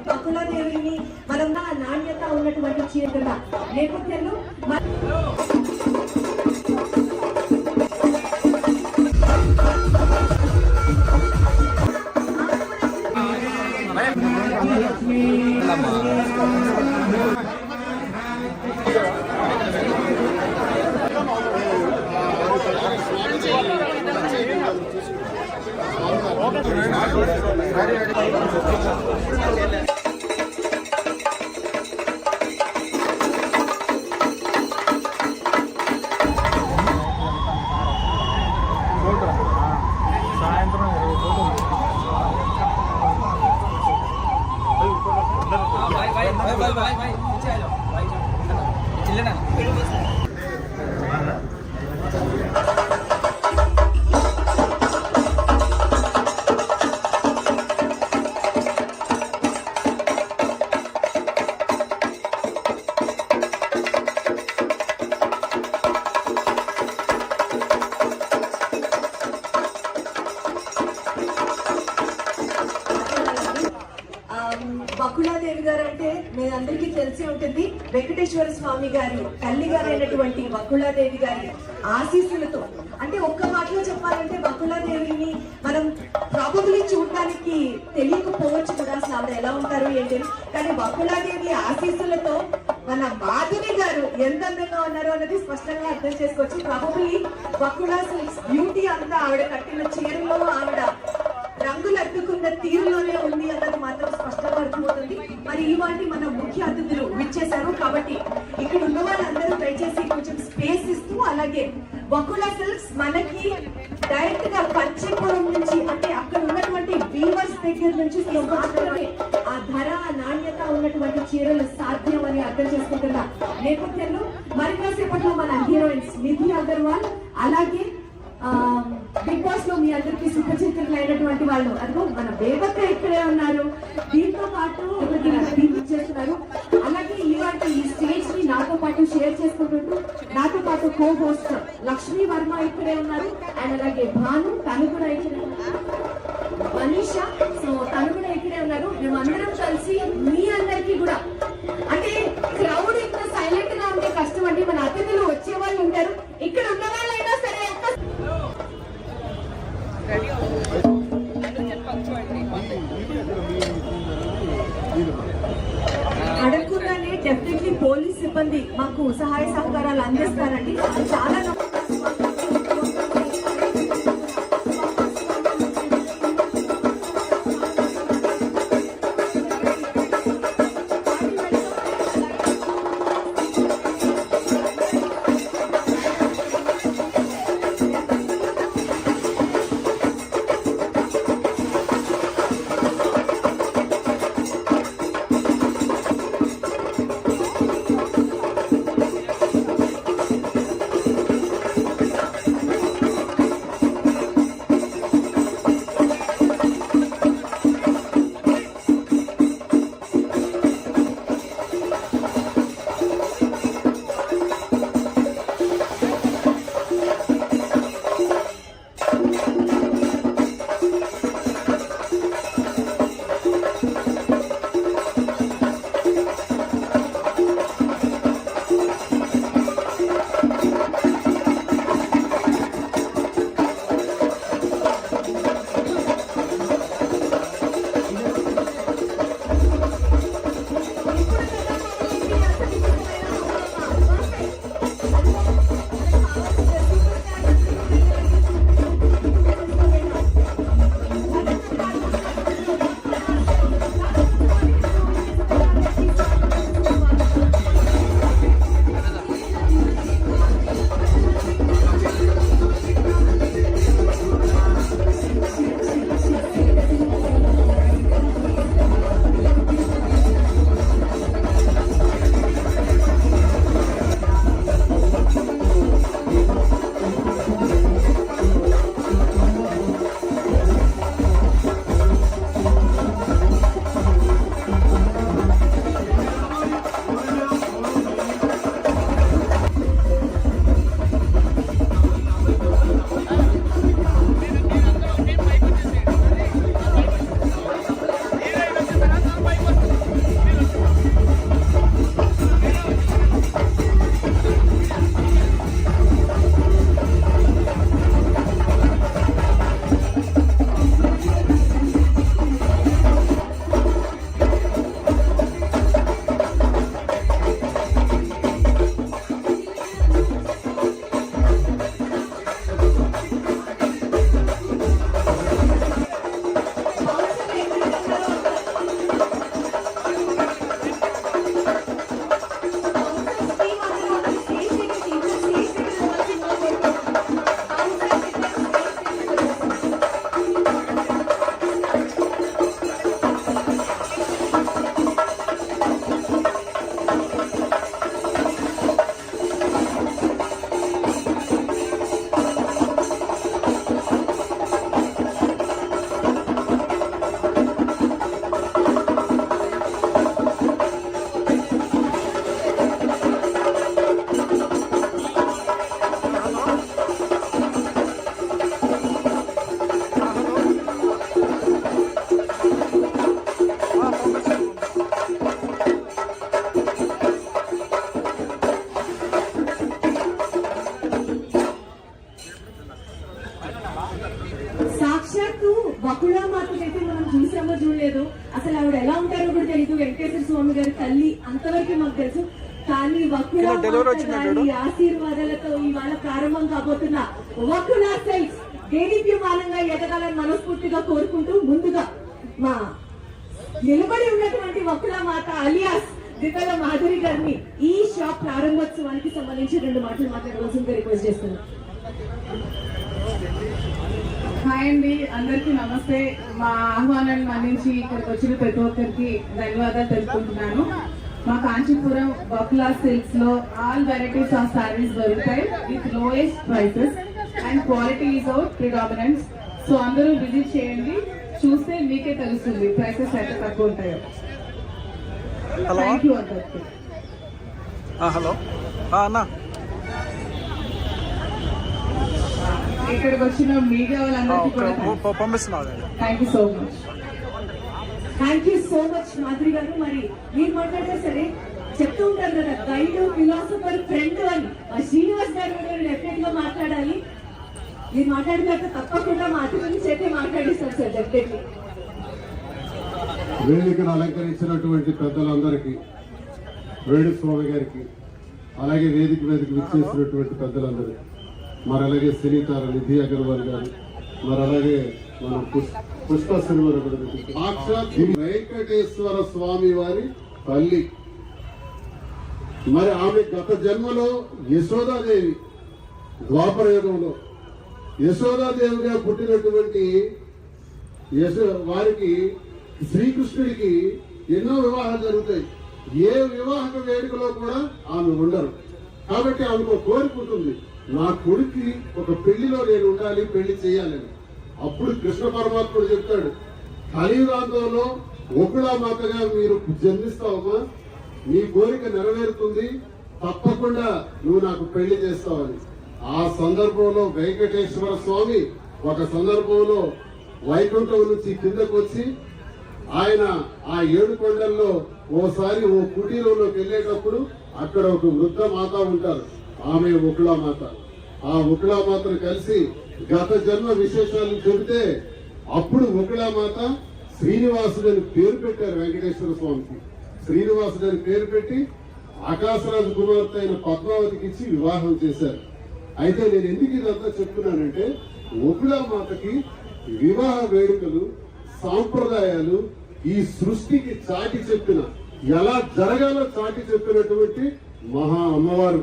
బకుళాదేవిని మనం నాణ్యత ఉన్నటువంటి చీరల నేపథ్యంలో బకుళాదేవి గారు అంటే మీ అందరికీ తెలిసి ఉంటుంది. వెంకటేశ్వర స్వామి గారి తల్లి గారైనటువంటి బకుళాదేవి గారి ఆశీస్సులతో, అంటే ఒక్క మాటలో చెప్పాలంటే బకుళాదేవిని మనం ప్రాబబ్లీ చూడడానికి తెలియకపోవచ్చు కూడా, అసలు ఆవిడ ఎలా ఉంటారు ఏంటి. కానీ బకుళాదేవి ఆశీస్సులతో మన మాధురి గారు ఎంత అందంగా ఉన్నారు అన్నది స్పష్టంగా అర్థం చేసుకోవచ్చు. ప్రాబబ్లీ బకుళా సిల్క్స్ బ్యూటీ అంతా ఆవిడ కట్టిన చీరలో, ఆవిడ రంగులు అద్దుకున్న తీరులోనే ఉంది అన్నది మాత్రం స్పష్టంగా అర్థమవుతుంది. మరి ఇవాళ మన ముఖ్య అతిథులు విచ్చేశారు కాబట్టి ఇక్కడ ఉన్న వాళ్ళందరూ దయచేసి కొంచెం స్పేస్ ఇస్తూ, అలాగే బకుళా సిల్క్స్ మనకి డైరెక్ట్ గా కంచీపురం నుంచి, అంటే అక్కడ ఉన్నటువంటి వీవర్స్ దగ్గర నుంచి మాత్రమే ఆ ధర నాణ్యత ఉన్నటువంటి చీరలు సాధ్యం అని అర్థం చేసుకుంటున్న నేపథ్యంలో మరికాసేపట్లో మన హీరోయిన్స్ నిధి అగర్వాల్, అలాగే బిగ్ బాస్ లో మీ అందరికి సుపరిచితులు అయినటువంటి వాళ్ళు, అదిగో మన బేబక్క ఇక్కడే ఉన్నారు. దీంతో పాటు చేస్తున్నారు. అలాగే ఇవాళ ఈ స్టేజ్ ని నాతో పాటు షేర్ చేసుకుంటుంటూ నాతో పాటు కో హోస్ట్ లక్ష్మీ వర్మ ఇక్కడే ఉన్నారు. అండ్ అలాగే భాను, తను కూడా ఇక్కడే ఉన్నారు. మనీషా, సో తను కూడా ఇక్కడే ఉన్నారు. మేము అందరం కలిసి మీ అందరికీ కూడా, అంటే క్రౌడ్ ఇంత సైలెంట్ గా ఉంటే కష్టం అండి. మన అతిథులు వచ్చే వాళ్ళు ఉంటారు, ఇక్కడ ఉన్న వాళ్ళైనా సరే అడగకుండానే డెఫినెట్లీ పోలీస్ సిబ్బంది మాకు సహాయ సహకారాలు అందిస్తారండి. చాలా చూసామో చూడలేదు, అసలు ఆవిడ ఎలా ఉంటారో కూడా తెలియదు. వెంకటేశ్వర స్వామి గారి తల్లి అంతవరకు మాకు తెలుసు. కానీ వకుల ఆశీర్వాదాలతో ఇవాళ ప్రారంభం కాబోతున్న వకుల సెల్స్ దేదీప్యమానంగా ఎదగాలని మనస్ఫూర్తిగా కోరుకుంటూ, ముందుగా మా నిలబడి ఉన్నటువంటి వకుల మాత అలియాస్ దివ్య మాధురి గారిని ఈ షాప్ ప్రారంభోత్సవానికి సంబంధించి 2 మాటలు మాట్లాడవలసిందిగా రిక్వెస్ట్ చేస్తున్నాను. హాయ్ అండి, అందరికీ నమస్తే. మా ఆహ్వానాన్ని మన్నించి ఇక్కడికి వచ్చిన ప్రతి ఒక్కరికి ధన్యవాదాలు తెలుపుకుంటున్నాను. మా కాంచీపురం వకులా సిల్క్స్ లో ఆల్ వెరైటీస్ ఆఫ్ సారీస్ దొరుకుతాయి with lowest prices and quality is out predominance. So అందరూ విజిట్ చేయండి, చూస్తే మీకే తెలుస్తుంది ప్రైసెస్ అయితే తక్కువ ఉంటాయో. థ్యాంక్ యూ అందరికీ. హలో అన్నా, ఇక్కడికి వచ్చిన మీడియా వాళ్ళందరికీ కూడా పంపిస్తున్నాను. Thank you so much. Thank you so much Madhuri గారు. మరి మీరు మాట్లాడితే సరే చెప్తూ ఉంటారు కదా, గైడ్, ఫిలాసఫర్, ఫ్రెండ్ అని. మరి శ్రీనివాస్ గారు కూడా డెఫినెట్ గా మాట్లాడాలి. మీరు మాట్లాడిన తర్వాత తప్పకుండా మా అతిథి చేతే మాట్లాడిస్తారు సార్ డెఫినెట్లీ. వేదికను అలంకరించినటువంటి పెద్దలందరికీ, వేణుస్వామి గారికి, అలాగే వేదిక విచ్చేసినటువంటి పెద్దలందరికీ, మరి అలాగే సినీతార నిధి అగర్వాల్ గారు, మరి అలాగే మన పుష్ప సినిమా సాక్షాత్ వెంకటేశ్వర స్వామి వారి తల్లి. మరి ఆమె గత జన్మలో యశోదాదేవి, ద్వాపర యుగంలో యశోదాదేవిగా పుట్టినటువంటి వారికి శ్రీకృష్ణుడికి ఎన్నో వివాహాలు జరుగుతాయి. ఏ వివాహక వేడుకలో కూడా ఆమె ఉండరు. కాబట్టి ఆమెకు కోరిక ఉంటుంది, నా కొడుక్కి ఒక పెళ్లిలో నేను ఉండాలి, పెళ్లి చేయాలని. అప్పుడు కృష్ణ పరమాత్ముడు చెప్తాడు, కలియుగాంతంలో వకులా మాతగా మీరు జన్మిస్తావమ్మా, నీ కోరిక నెరవేరుతుంది, తప్పకుండా నువ్వు నాకు పెళ్లి చేస్తావని. ఆ సందర్భంలో వెంకటేశ్వర స్వామి ఒక సందర్భంలో వైకుంఠం నుంచి కిందకు వచ్చి ఆయన ఆ 7 కొండల్లో ఓసారి ఓ కుటీరంలోకి వెళ్ళేటప్పుడు అక్కడ ఒక వృద్ధ మాత ఉంటారు, ఆమె వకులా మాత. ఆ వకులా మాతను కలిసి గత జన్మ విశేషాలను చెబితే అప్పుడు వకులా మాత శ్రీనివాసుడని పేరు పెట్టారు వెంకటేశ్వర స్వామికి. శ్రీనివాసుడని పేరు పెట్టి ఆకాశరాజు కుమార్తె అయిన పద్మావతికి ఇచ్చి వివాహం చేశారు. అయితే నేను ఎందుకు ఇదంతా చెప్తున్నానంటే, వకులా మాతకి వివాహ వేడుకలు, సాంప్రదాయాలు ఈ సృష్టికి చాటి చెప్పిన, ఎలా జరగాలో చాటి చెప్పినటువంటి మహా అమ్మవారు.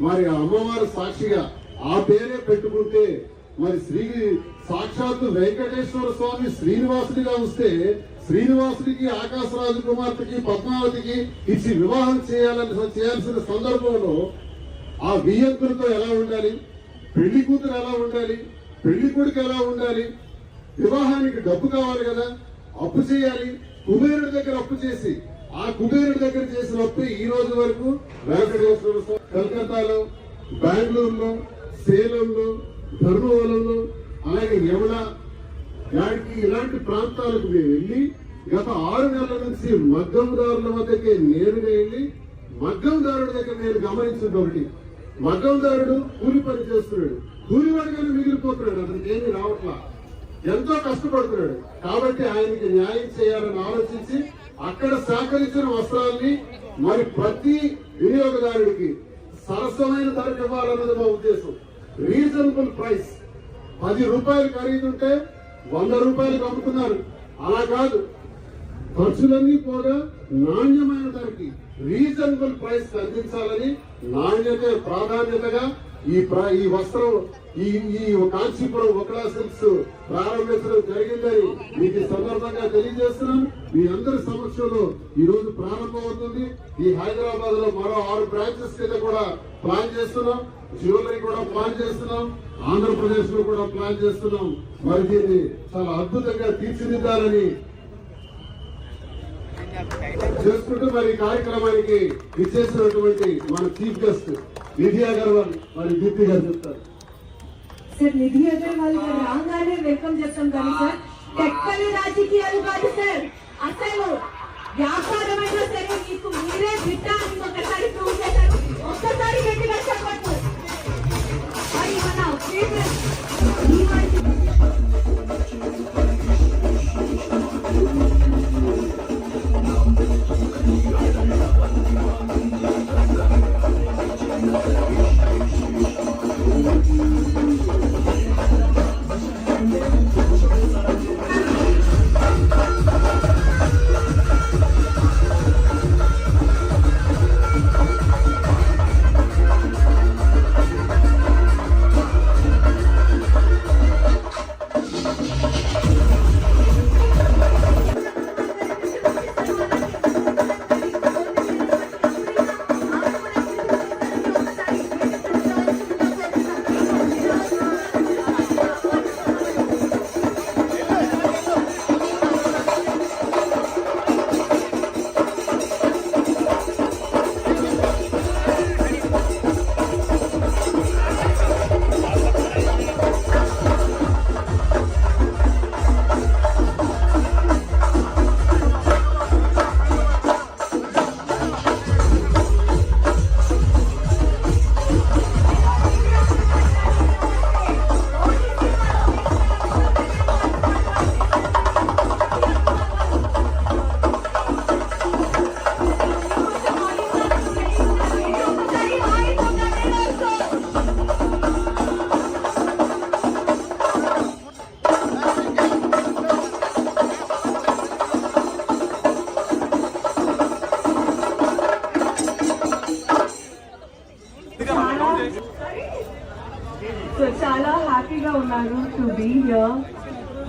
మరి ఆ అమ్మవారు సాక్షిగా ఆ పేరే పెట్టుకుంటే, మరి సాక్షాత్తు వెంకటేశ్వర స్వామి శ్రీనివాసుడిగా వస్తే శ్రీనివాసుడికి ఆకాశరాజు కుమార్తెకి పద్మావతికి ఇచ్చి వివాహం చేయాల్సిన సందర్భంలో ఆ వియ్యంకులతో ఎలా ఉండాలి, పెళ్లి కూతురు ఎలా ఉండాలి, పెళ్లి కొడుకు ఎలా ఉండాలి, వివాహానికి డబ్బు కావాలి కదా, అప్పు చేయాలి. కుబేరుడి దగ్గర అప్పు చేసి, ఆ కుబేరుడి దగ్గర చేసిన అప్పు ఈ రోజు వరకు వెంకటేశ్వర స్వామి కలకత్తాలో, బెంగళూరులో, సేలంలో, ధర్మవరంలో, అలాగే యమున గాడికి ఇలాంటి ప్రాంతాలకు మేము వెళ్ళి గత 6 నెలల నుంచి మగ్గందారుల వద్దకే నేరుగా వెళ్ళి, మగ్గందారుడి దగ్గర నేను గమనించింది ఒకటి, మగ్గందారుడు కూలి పని చేస్తున్నాడు, కూలివాడిగానే మిగిలిపోతున్నాడు, అతనికి ఏమీ రావట్లా, ఎంతో కష్టపడుతున్నాడు. కాబట్టి ఆయనకి న్యాయం చేయాలని ఆలోచించి అక్కడ సేకరించిన వస్త్రాల్ని మరి ప్రతి వినియోగదారుడికి సరసమైన ధరకు ఇవ్వాలన్నది మా ఉద్దేశం. Reasonable price. 10 రూపాయలు ఖరీదుంటే 100 రూపాయలకు అమ్ముతున్నారు. అలా కాదు, ఖర్చులన్నీ పోగా నాణ్యమైన ధరకి రీజనబుల్ ప్రైస్ అందించాలని నాణ్యత ప్రాధాన్యతగా ఈ వస్త్రం ఈ కాంచీపురం వకులా సిల్క్స్ ప్రారంభించడం జరిగిందని మీకు సందర్భంగా తెలియజేస్తున్నాం. మీ అందరి సమక్షంలో ఈ రోజు ప్రారంభమవుతుంది. ఈ హైదరాబాద్ లో మరో 6 బ్రాంచెస్ కింద కూడా ప్లాన్ చేస్తున్నాం, జ్యువెలరీ కూడా ప్లాన్ చేస్తున్నాం, ఆంధ్రప్రదేశ్ లో కూడా ప్లాన్ చేస్తున్నాం. మరి దీన్ని చాలా అద్భుతంగా తీర్చిదిద్దాలని చేసుకుంటూ మరి కార్యక్రమానికి ఇచ్చేసినటువంటి మన చీఫ్ గెస్ట్ నిధి అగర్వాల్ మరి దీప్తి గారు చెప్తారు. సార్ నిధి అగర్వాల్ గారు రాగానే వెల్కమ్ చేస్తాం కానీ సార్ టెక్కలి రాజకీయాలు కాదు సార్, అసలు వ్యాపారమైన సరే మీకు మీరే బిడ్డ అని ఒకసారి ప్రూవ్ చేశారు. ఒక్కసారి గట్టిగా చెప్పండి. మరి మన garu to be here.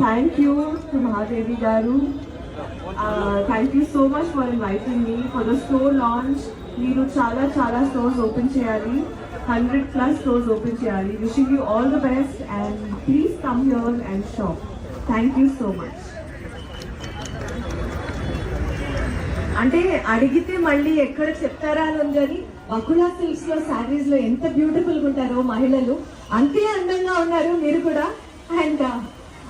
Thank you to Mahadevi garu. Thank you so much for inviting me for the store launch. Meeru chala stores open cheyali. 100+ stores open cheyali. Wishing you all the best and please come here and shop. Thank you so much. అంటే అడిగితే మళ్ళీ ఎక్కడ చెప్తారా అని ఉంది కానీ వకులా silks లో శారీస్ లో ఎంత బ్యూటిఫుల్ గా ఉంటారో మహిళలు అంతే అందంగా ఉన్నారు మీరు కూడా. And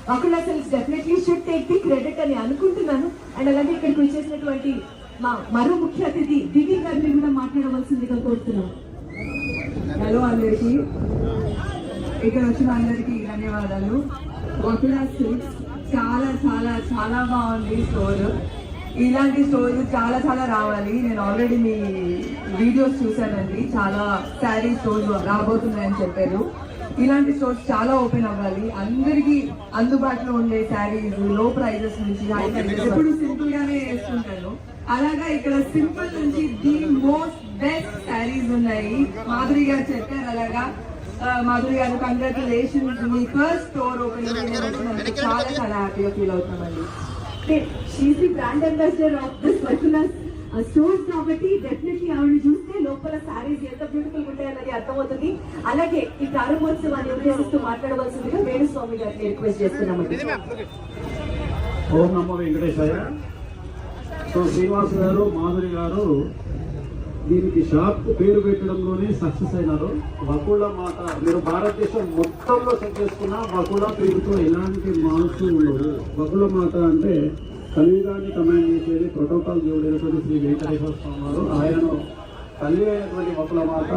Vakula silks definitely should take the credit అని అనుకుంటున్నాను. అండ్ అలాగే ఇక్కడికి వచ్చేసినటువంటి మా మరో ముఖ్య అతిథి దివి గారిని కూడా మాట్లాడవలసిందిగా కోరుతున్నాను. హలో అందరికీ, ఇక్కడ వచ్చిన అందరికీ ధన్యవాదాలు. వకులా సిల్క్స్ చాలా చాలా చాలా బాగుంది స్టోర్. ఇలాంటి స్టోర్లు చాలా రావాలి. నేను ఆల్రెడీ మీ వీడియోస్ చూశానండి, చాలా శారీ స్టోర్స్ రాబోతున్నాయని చెప్పారు. ఇలాంటి స్టోర్స్ చాలా ఓపెన్ అవ్వాలి. అందరికీ అందుబాటులో ఉండే శారీస్ లో ప్రైజెస్ నుంచి హై ప్రైజెస్ ఎప్పుడు సింపుల్ గానే వేసుకుంటాను. అలాగా ఇక్కడ సింపుల్ నుంచి ది మోస్ట్ బెస్ట్ శారీస్ ఉన్నాయి. మాధురి గారు చెప్పారు అలాగా. మాధురి గారు కంగ్రాచులేషన్స్, మీ ఫస్ట్ స్టోర్ ఓపెనింగ్ చాలా హ్యాపీగా ఫీల్ అవుతున్నామండి. She is the brand ambassador of this Vakula stores కాబట్టి డెఫినెట్లీ ఆవిడ చూస్తే లోపల శారీస్ ఎంత బ్యూటిఫుల్ ఉంటాయన్నది అర్థమవుతుంది. అలాగే ఈ ప్రారంభోత్సవాన్ని ఉద్దేశిస్తూ మాట్లాడవలసిందిగా వేణుస్వామి గారిని రిక్వెస్ట్ చేస్తున్నామండి. ఓం నమో వెంకటేశాయ. సో శ్రీనివాస్ గారు, మాధురి గారు దీనికి షాప్ పేరు పెట్టడంలోనే సక్సెస్ అయినారు. వకులా మాత మీరు భారతదేశం మొత్తంలో చెక్ చేసుకున్న వకులా పేరుతో ఎలాంటి మాల్స్ ఉండవు. వకులా మాత అంటే కలియుగాన్ని కమాండ్ చేసేది ప్రోటోకాల్ దేవుడైనటువంటి శ్రీ వెంకటేశ్వర స్వామి వారు. ఆయనను తల్లి అయినటువంటి వకులా మాత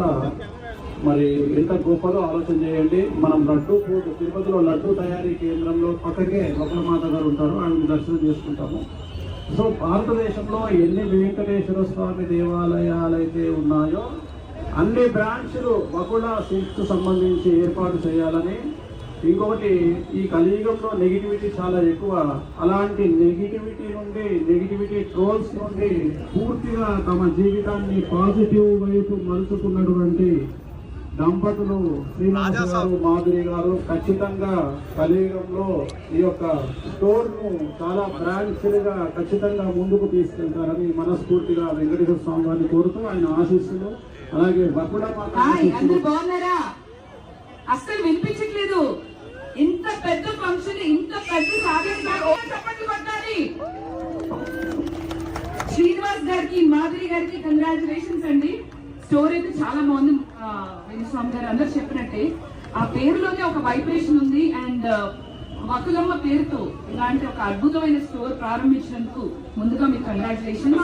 మరి ఎంత గొప్పదో ఆలోచన చేయండి. మనం లడ్డూ తిరుపతిలో లడ్డూ తయారీ కేంద్రంలో పక్కకే వకులా మాత గారు ఉంటారు, ఆయన దర్శనం చేసుకుంటాము. సో భారతదేశంలో ఎన్ని వెంకటేశ్వర స్వామి దేవాలయాలు అయితే ఉన్నాయో అన్ని బ్రాంచ్లు వకులా సిల్క్స్ సంబంధించి ఏర్పాటు చేయాలని. ఇంకొకటి, ఈ కలియుగంలో నెగిటివిటీ చాలా ఎక్కువ. అలాంటి నెగిటివిటీ ట్రోల్స్ నుండి పూర్తిగా తమ జీవితాన్ని పాజిటివ్ వైపు మలుచుకున్నటువంటి దంపతులు శ్రీనివాస్ గారు, మాధురి గారు ఖచ్చితంగా కలియుగంలో ఈ యొక్క స్టోర్ ను చాలా బ్రాంచ్లుగా ఖచ్చితంగా ముందుకు తీసుకెళ్తారని మనస్ఫూర్తిగా వెంకటేశ్వర స్వామి గారిని కోరుతూ ఆయన ఆశీస్సులు, అలాగే వకులా అందరూ బాగున్నారా? అస్సలు వినిపించట్లేదు. ఇంత పెద్ద ఫంక్షన్, ఇంత పెద్ద సాధన చెప్పండి పట్టాలి. శ్రీనివాస్ గారికి, మాధురి గారికి కంగ్రాచులేషన్స్ అండి. స్టోర్ అయితే చాలా బాగుంది. వేణుస్వామి గారు అందరు చెప్పినట్టే ఆ పేరులోనే ఒక వైబ్రేషన్ ఉంది. అండ్ వకులమ్మ పేరుతో ఇలాంటి ఒక అద్భుతమైన స్టోర్ ప్రారంభించినందుకు ముందుగా మీకు congratulation.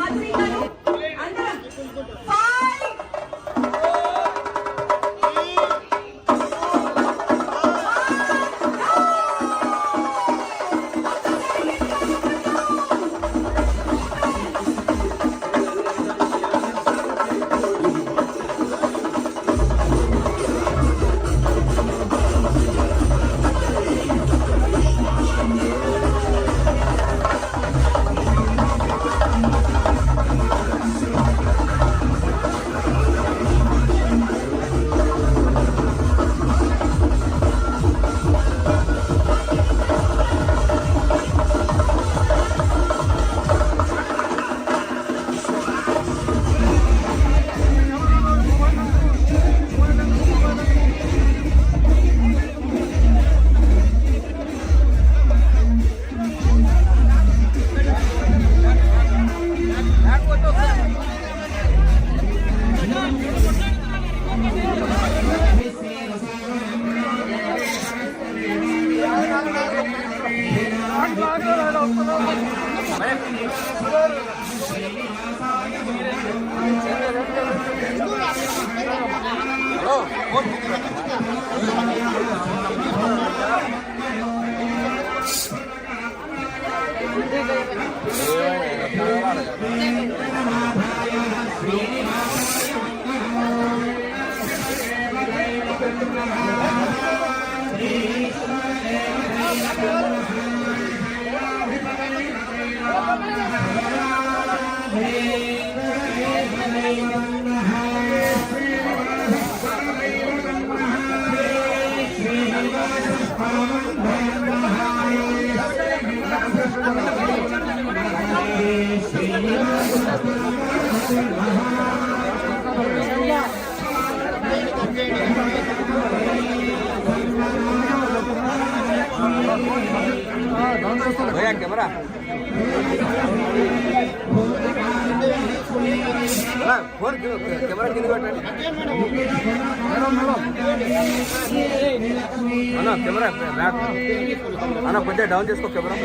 Hare camera phone camera కింద పెట్టండి అన్న కెమెరా బ్యాక్ అన్న కొద్దిగా డౌన్ చేసుకో కెమెరా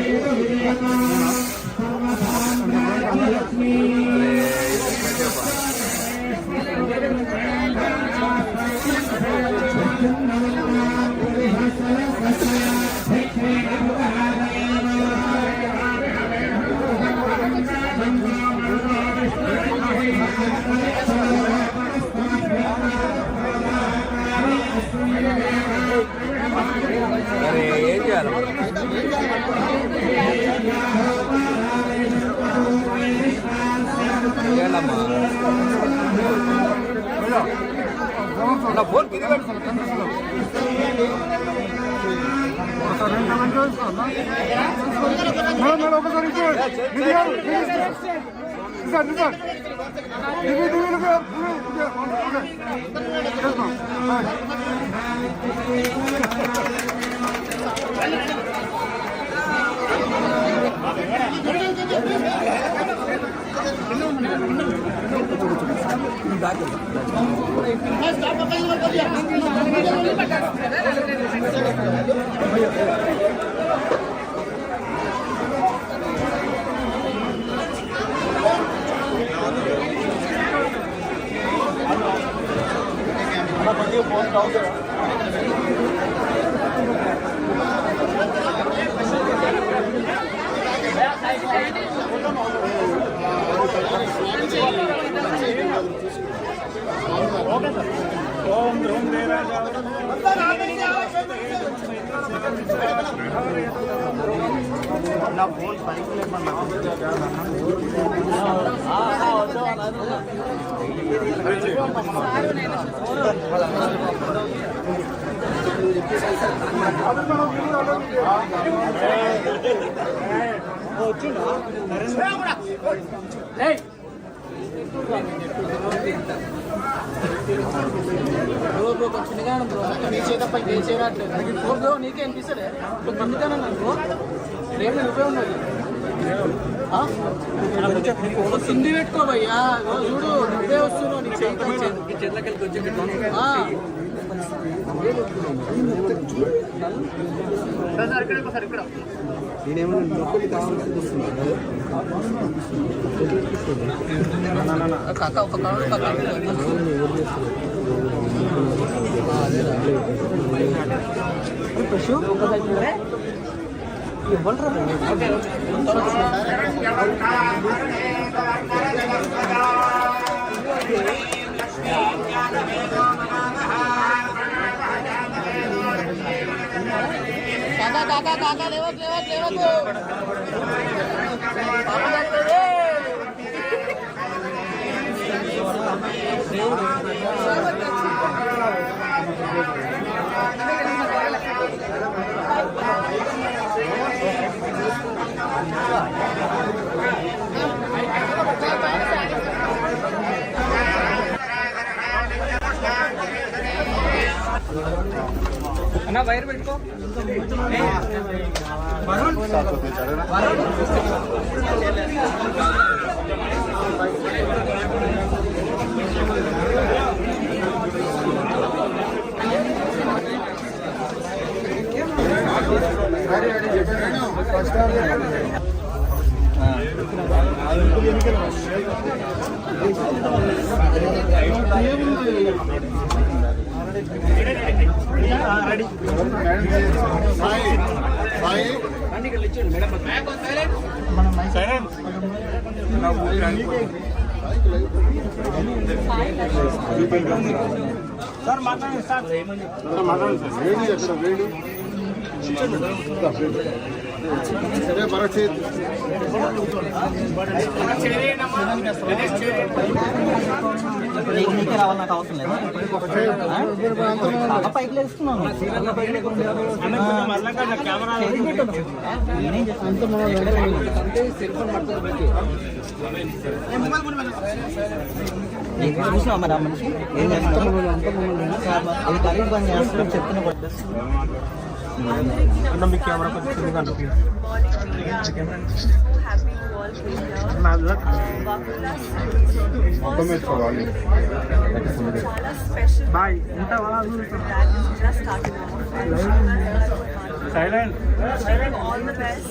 ఏం చేయాలి నా ఫోన్ కింద నా ఫోన్ పైకి లేమన్నా నీకే అనిపిస్తలే అందుకనే నాకు రేపు నువ్వే ఉన్నది సింధి పెట్టుకోవయ్యా చూడు నువ్వే వస్తున్నావు నీకు చేతికి కాక ఒక కాకా లేవకు అన్న వైర్ పెట్టుకో సార్ మాట్లాడండి సార్ వేడి ఎక్కడ వేడి నీకే రావాలి, నాకు అవసరం లేదు. పైకి లేస్తున్నాను. నేనేం చూసినా మరి ఆ మనిషి ఏం చేస్తాను అది ఖరీదు పని చేస్తాను చెప్తున్నా మీ కెమెరా కొంచెం బాయ్ silent all the best.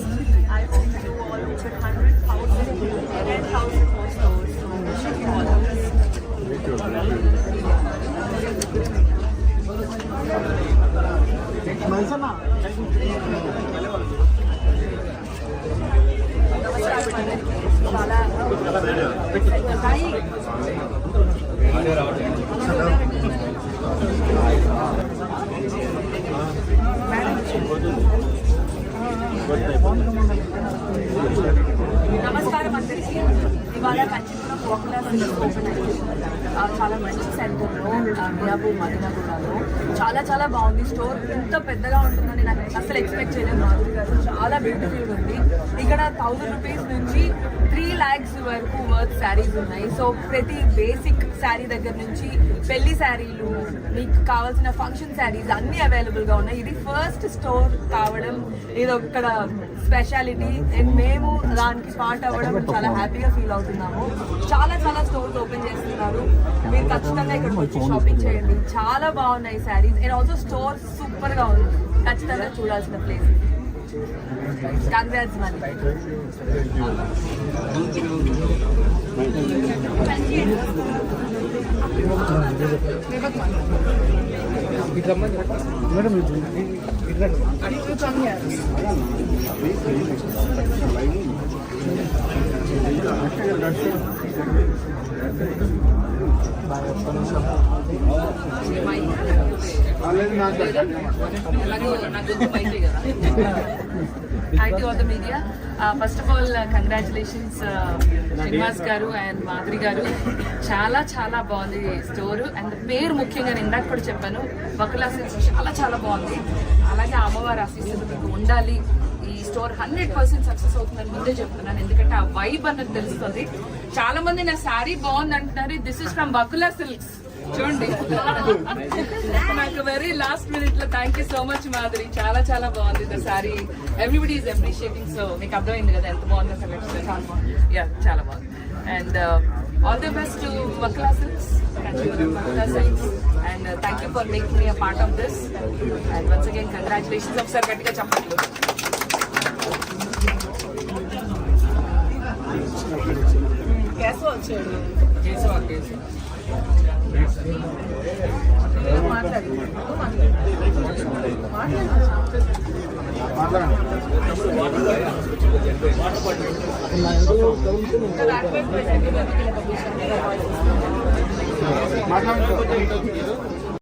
I hope you all reach 100,000, 10,000 more stores. So wishing you all the best. నమస్కారం అందరికీ. ఇవాళ కంచిపురం వాకులర్ ఓపెన్ అయింది. చాలా మంచి సెంటర్లో మియాపూర్ మదనగూడలో చాలా బాగుంది. స్టోర్ ఇంత పెద్దగా ఉంటుందని నాకు అసలు ఎక్స్పెక్ట్ చేయలేదు. మాధురి గారు చాలా బ్యూటిఫుల్గా ఉంది. ఇక్కడ 1000 రూపీస్ నుంచి 3 lakhs వరకు వర్త్ శారీస్ ఉన్నాయి. సో ప్రతి బేసిక్ శారీ దగ్గర నుంచి పెళ్లి శారీలు, మీకు కావాల్సిన ఫంక్షన్ శారీస్ అన్నీ అవైలబుల్గా ఉన్నాయి. ఇది ఫస్ట్ స్టోర్ కావడం ఇది ఒక్కడ స్పెషాలిటీ. అండ్ మేము దానికి స్పాట్ అవ్వడం చాలా హ్యాపీగా ఫీల్ అవుతున్నాము. చాలా స్టోర్స్ ఓపెన్ చేస్తున్నారు. మీరు ఖచ్చితంగా ఇక్కడికి వచ్చి షాపింగ్ చేయండి. చాలా బాగున్నాయి శారీస్. అండ్ ఆల్సో స్టోర్ సూపర్గా ఉంది. ఖచ్చితంగా చూడాల్సిన ప్లేస్. కంగ్రాట్స్ మళ్ళీ. Thank you all the media. First of all, congratulations Srinivas గారు అండ్ మాధురి గారు. చాలా బాగుంది స్టోర్. అండ్ పేరు ముఖ్యంగా నేను ఇందాక కూడా చెప్పాను, వకులా సిల్క్స్ చాలా బాగుంది. అలాగే అమ్మవారి ఆశీస్సులు మీకు ఉండాలి. ఈ స్టోర్ 100% సక్సెస్ అవుతుందని ముందే చెప్తున్నాను, ఎందుకంటే ఆ వైబ్ అన్నది తెలుస్తుంది. చాలా మంది నా శారీ బాగుంది అంటున్నారు. This is from Vakula silks. చూడండి, నాకు వెరీ లాస్ట్ మినిట్ లో thank you so much Madhuri. చాలా బాగుంది the sari. Everybody is appreciating. So మీకు అర్థమైంది కదా ఎంత బాగుందో కలెక్షన్. యా చాలా బాగుంది. And all the best to Vakula silks. And thank you for making me a part of this. And once again congratulations. ఒకసారి గట్టిగా చెప్పండి. కేసు వచ్చాడు. మాట్లాడండి.